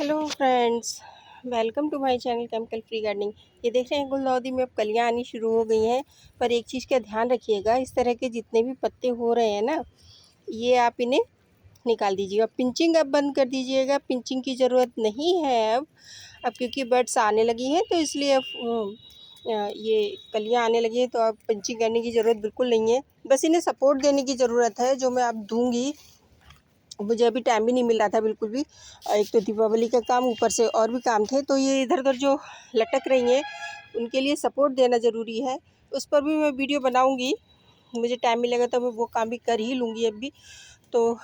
Hello friends, welcome to my channel chemical free gardening. ये देख रहे हैं गुलदाउदी में अब कलियाँ आनी शुरू हो गई हैं। पर एक चीज़ का ध्यान रखिएगा, इस तरह के जितने भी पत्ते हो रहे हैं ना, ये आप इन्हें निकाल दीजिएगा। पिंचिंग अब बंद कर दीजिएगा, पिंचिंग की ज़रूरत नहीं है अब क्योंकि बर्ड्स आने लगी हैं, तो इसलिए अब ये कलियाँ आने लगी हैं, तो अब पिंचिंग करने की ज़रूरत बिल्कुल नहीं है। बस इन्हें सपोर्ट देने की ज़रूरत है, जो मैं अब दूँगी। मुझे अभी टाइम भी नहीं मिल रहा था बिल्कुल भी। एक तो दीपावली का काम, ऊपर से और भी काम थे, तो ये इधर उधर जो लटक रही हैं उनके लिए सपोर्ट देना ज़रूरी है। उस पर भी मैं वीडियो बनाऊंगी, मुझे टाइम मिलेगा तो मैं वो काम भी कर ही लूँगी अभी। तो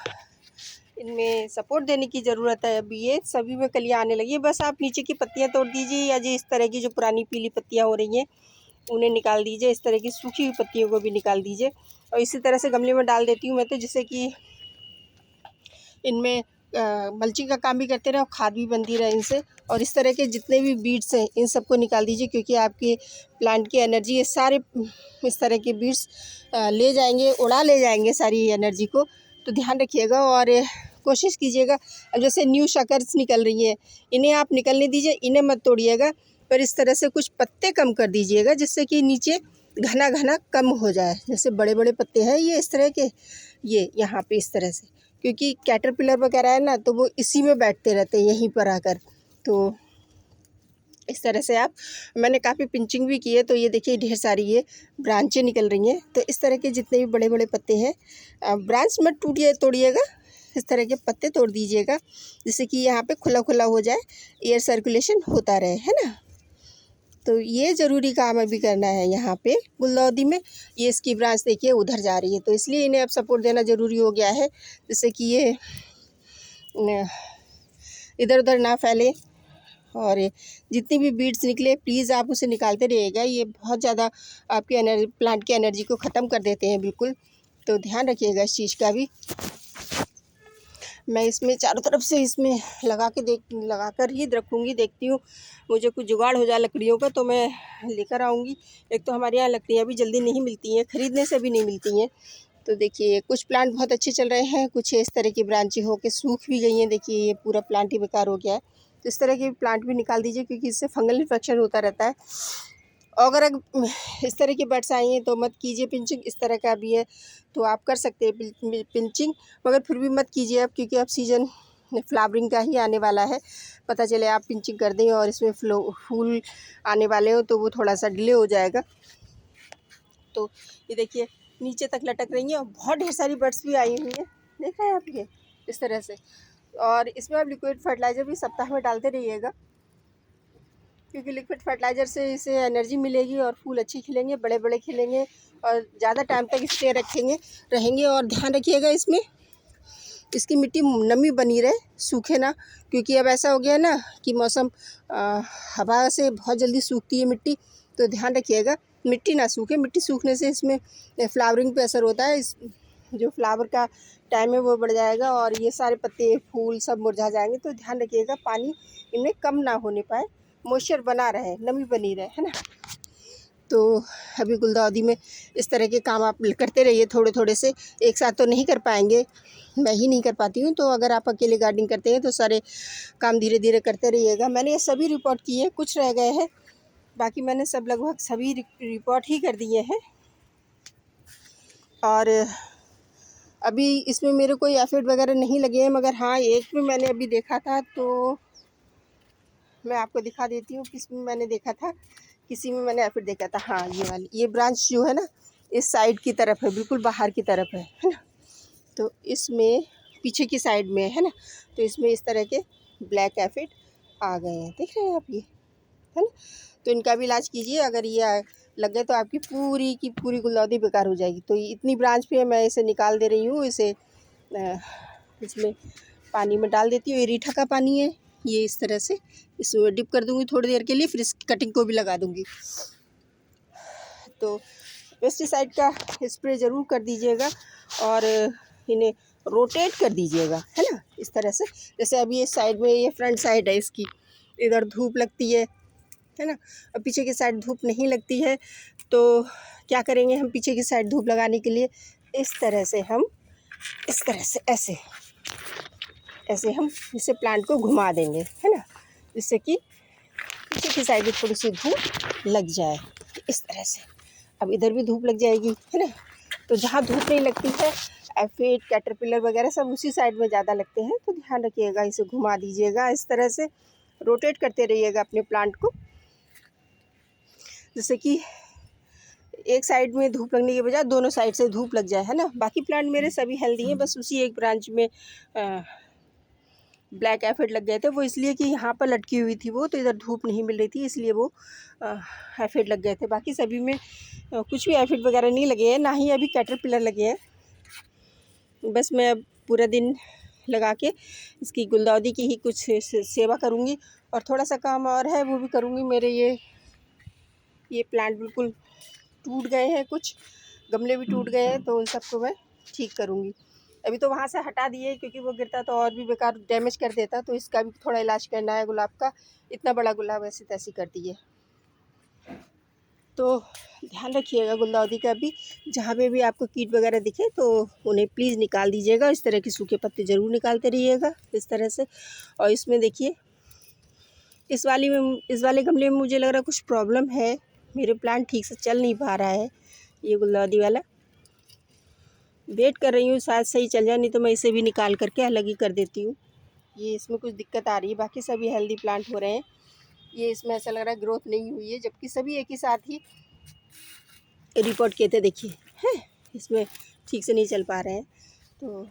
इनमें सपोर्ट देने की ज़रूरत है। अभी ये सभी में कलियाँ आने लगी है। बस आप नीचे की पत्तियाँ तोड़ दीजिए, या जो इस तरह की जो पुरानी पीली पत्तियाँ हो रही हैं उन्हें निकाल दीजिए। इस तरह की सूखी हुई पत्तियों को भी निकाल दीजिए। और इसी तरह से गमले में डाल देती हूँ मैं, तो जिससे कि इनमें मल्चिंग का काम भी करते रहे और खाद भी बनती रहे इनसे। और इस तरह के जितने भी बीड्स हैं इन सबको निकाल दीजिए, क्योंकि आपके प्लांट की एनर्जी ये सारे इस तरह के बीड्स ले जाएंगे, उड़ा ले जाएंगे सारी एनर्जी को। तो ध्यान रखिएगा और कोशिश कीजिएगा। अब जैसे न्यू शकर्स निकल रही हैं, इन्हें आप निकलने दीजिए, इन्हें मत तोड़िएगा, पर इस तरह से कुछ पत्ते कम कर दीजिएगा, जिससे कि नीचे घना घना कम हो जाए। जैसे बड़े बड़े पत्ते हैं ये इस तरह के, ये यहाँ पे इस तरह से, क्योंकि कैटरपिलर वगैरह है ना, तो वो इसी में बैठते रहते हैं यहीं पर आकर। तो इस तरह से मैंने काफ़ी पिंचिंग भी की है। तो ये देखिए ढेर सारी ये ब्रांचें निकल रही हैं। तो इस तरह के जितने भी बड़े बड़े पत्ते हैं, ब्रांच मत तोड़िएगा, इस तरह के पत्ते तोड़ दीजिएगा, जिससे कि यहाँ पे खुला खुला हो जाए, एयर सर्कुलेशन होता रहे, है ना। तो ये ज़रूरी काम अभी करना है यहाँ पे गुलदाउदी में। ये इसकी ब्रांच देखिए उधर जा रही है, तो इसलिए इन्हें अब सपोर्ट देना ज़रूरी हो गया है, जिससे कि ये इधर उधर ना फैले। और जितनी भी बीड्स निकले प्लीज़ आप उसे निकालते रहिएगा। ये बहुत ज़्यादा आपकी एनर्जी, प्लांट की एनर्जी को ख़त्म कर देते हैं बिल्कुल। तो ध्यान रखिएगा इस चीज़ का भी। मैं इसमें चारों तरफ से इसमें लगा कर ही रखूँगी। देखती हूँ मुझे कुछ जुगाड़ हो जाए लकड़ियों का, तो मैं लेकर आऊँगी। एक तो हमारे यहाँ लकड़ियाँ भी जल्दी नहीं मिलती हैं, ख़रीदने से भी नहीं मिलती हैं। तो देखिए कुछ प्लांट बहुत अच्छे चल रहे हैं, कुछ इस तरह की ब्रांचें होकर सूख भी गई हैं। देखिए ये पूरा प्लांट ही बेकार हो गया है। तो इस तरह के प्लांट भी निकाल दीजिए, क्योंकि इससे फंगल इन्फेक्शन होता रहता है। और अगर इस तरह की बर्ड्स आई हैं तो मत कीजिए पिंचिंग। इस तरह का भी है तो आप कर सकते हैं पिंचिंग, मगर फिर भी मत कीजिए अब, क्योंकि अब सीज़न फ्लावरिंग का ही आने वाला है। पता चले आप पिंचिंग कर दें और इसमें फूल आने वाले हो, तो वो थोड़ा सा डिले हो जाएगा। तो ये देखिए नीचे तक लटक रही हैं और बहुत ढेर सारी बर्ड्स भी आई हुई हैं, देख रहे हैं आप ये इस तरह से। और इसमें आप लिक्विड फर्टिलाइज़र भी सप्ताह में डालते रहिएगा, क्योंकि लिक्विड फर्टिलाइज़र से इसे एनर्जी मिलेगी और फूल अच्छे खिलेंगे, बड़े बड़े खिलेंगे और ज़्यादा टाइम तक स्टे रहेंगे। और ध्यान रखिएगा इसमें इसकी मिट्टी नमी बनी रहे, सूखे ना, क्योंकि अब ऐसा हो गया है ना कि मौसम हवा से बहुत जल्दी सूखती है मिट्टी। तो ध्यान रखिएगा मिट्टी ना सूखे। मिट्टी सूखने से इसमें फ्लावरिंग पे असर होता है। इस जो फ्लावर का टाइम है वो बढ़ जाएगा और ये सारे पत्ते फूल सब मुरझा जाएंगे। तो ध्यान रखिएगा पानी इनमें कम ना होने पाए, मॉइस्चर बना रहे, नमी बनी रहे, है ना। तो अभी गुलदाउदी में इस तरह के काम आप करते रहिए, थोड़े थोड़े से, एक साथ तो नहीं कर पाएंगे, मैं ही नहीं कर पाती हूँ। तो अगर आप अकेले गार्डनिंग करते हैं तो सारे काम धीरे धीरे करते रहिएगा। मैंने ये सभी रिपोर्ट किए, कुछ रह गए हैं, बाकी मैंने सब लगभग सभी रिपोर्ट ही कर दिए हैं। और अभी इसमें मेरे कोई एफिड वगैरह नहीं लगे हैं, मगर हाँ एक में मैंने अभी देखा था, तो मैं आपको दिखा देती हूँ किस में मैंने देखा था। किसी में मैंने एफिड देखा था, हाँ ये वाली, ये ब्रांच जो है ना इस साइड की तरफ है, बिल्कुल बाहर की तरफ है ना। तो इसमें पीछे की साइड में है ना, तो इसमें इस तरह के ब्लैक एफिड आ गए हैं, देख रहे हैं आप ये, है ना। तो इनका भी इलाज कीजिए। अगर ये लग गए तो आपकी पूरी की पूरी गुलदाउदी बेकार हो जाएगी। तो इतनी ब्रांच पे मैं इसे निकाल दे रही हूँ। इसे इसमें पानी में डाल देती हूँ, ये रीठा का पानी है, ये इस तरह से इसमें डिप कर दूँगी थोड़ी देर के लिए, फिर इसकी कटिंग को भी लगा दूँगी। तो पेस्टिसाइड का स्प्रे ज़रूर कर दीजिएगा और इन्हें रोटेट कर दीजिएगा, है ना, इस तरह से। जैसे अभी ये साइड में, ये फ्रंट साइड है इसकी, इधर धूप लगती है ना, और पीछे की साइड धूप नहीं लगती है। तो क्या करेंगे हम पीछे की साइड धूप लगाने के लिए, इस तरह से हम, इस तरह से ऐसे ऐसे हम इसे प्लांट को घुमा देंगे, है ना, जिससे कि पीछे की साइड में थोड़ी सी धूप लग जाए इस तरह से। अब इधर भी धूप लग जाएगी, है ना। तो जहाँ धूप नहीं लगती है, एफिड, कैटरपिलर वगैरह सब उसी साइड में ज़्यादा लगते हैं, तो ध्यान रखिएगा, इसे घुमा दीजिएगा इस तरह से, रोटेट करते रहिएगा अपने प्लांट को, जैसे कि एक साइड में धूप लगने के बजाय दोनों साइड से धूप लग जाए, है ना। बाकी प्लांट मेरे सभी हेल्दी हैं, बस उसी एक ब्रांच में ब्लैक एफिड लग गए थे, वो इसलिए कि यहाँ पर लटकी हुई थी वो, तो इधर धूप नहीं मिल रही थी, इसलिए वो एफिड लग गए थे। बाकी सभी में कुछ भी एफिड वगैरह नहीं लगे हैं, ना ही अभी कैटरपिलर लगे हैं। बस मैं अब पूरा दिन लगा के इसकी गुलदाउदी की ही कुछ सेवा करूँगी, और थोड़ा सा काम और है वो भी करूँगी। मेरे ये प्लांट बिल्कुल टूट गए हैं, कुछ गमले भी टूट गए हैं, तो उन सबको मैं ठीक करूँगी। अभी तो वहाँ से हटा दिए, क्योंकि वो गिरता तो और भी बेकार डैमेज कर देता, तो इसका भी थोड़ा इलाज करना है गुलाब का। इतना बड़ा गुलाब ऐसी तैसी कर दिए, तो ध्यान रखिएगा गुलदाउदी का भी। जहाँ पे भी आपको कीट वगैरह दिखे तो उन्हें प्लीज़ निकाल दीजिएगा। इस तरह के सूखे पत्ते ज़रूर निकालते रहिएगा इस तरह से। और इसमें देखिए, इस वाले गमले में मुझे लग रहा है कुछ प्रॉब्लम है, मेरे प्लांट ठीक से चल नहीं पा रहा है। ये गुलदाउदी वाला वेट कर रही हूँ शायद सही चल जाए, नहीं तो मैं इसे भी निकाल करके अलग ही कर देती हूँ। ये इसमें कुछ दिक्कत आ रही है, बाकी सभी हेल्दी प्लांट हो रहे हैं। ये इसमें ऐसा लग रहा है ग्रोथ नहीं हुई है, जबकि सभी एक ही साथ ही रिपोर्ट किए थे। देखिए है, इसमें ठीक से नहीं चल पा रहे हैं, तो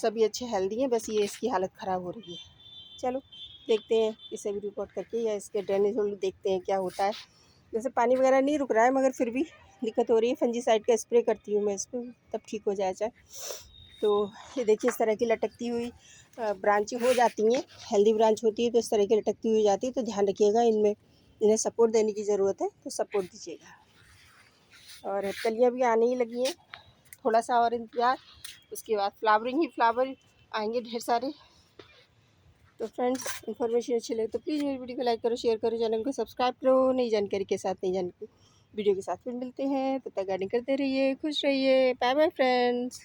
सभी अच्छे हेल्दी हैं, बस ये इसकी हालत ख़राब हो रही है। चलो देखते हैं इसे भी रिपोर्ट करके, या इसके ड्रेनेज होल्ड देखते हैं क्या होता है। जैसे पानी वगैरह नहीं रुक रहा है, मगर फिर भी दिक्कत हो रही है। फंजीसाइड का स्प्रे करती हूँ मैं इस पर, तब ठीक हो जाए चाहे। तो ये देखिए, इस तरह की लटकती हुई ब्रांचें हो जाती हैं, हेल्दी ब्रांच होती है तो इस तरह की लटकती हुई जाती है। तो ध्यान रखिएगा, इन्हें सपोर्ट देने की ज़रूरत है, तो सपोर्ट दीजिएगा। और कलियाँ भी आने ही लगी हैं, थोड़ा सा और इंतज़ार, उसके बाद फ्लावरिंग ही फ्लावर आएंगे ढेर सारे। तो फ्रेंड्स, इन्फॉर्मेशन अच्छी लगे तो प्लीज़ मेरी वीडियो को लाइक करो, शेयर करो, चैनल को सब्सक्राइब करो। नई जानकारी के साथ, नई जानकारी वीडियो के साथ फिर मिलते हैं। तब तक गार्डनिंग करते रहिए, खुश रहिए। Bye bye friends.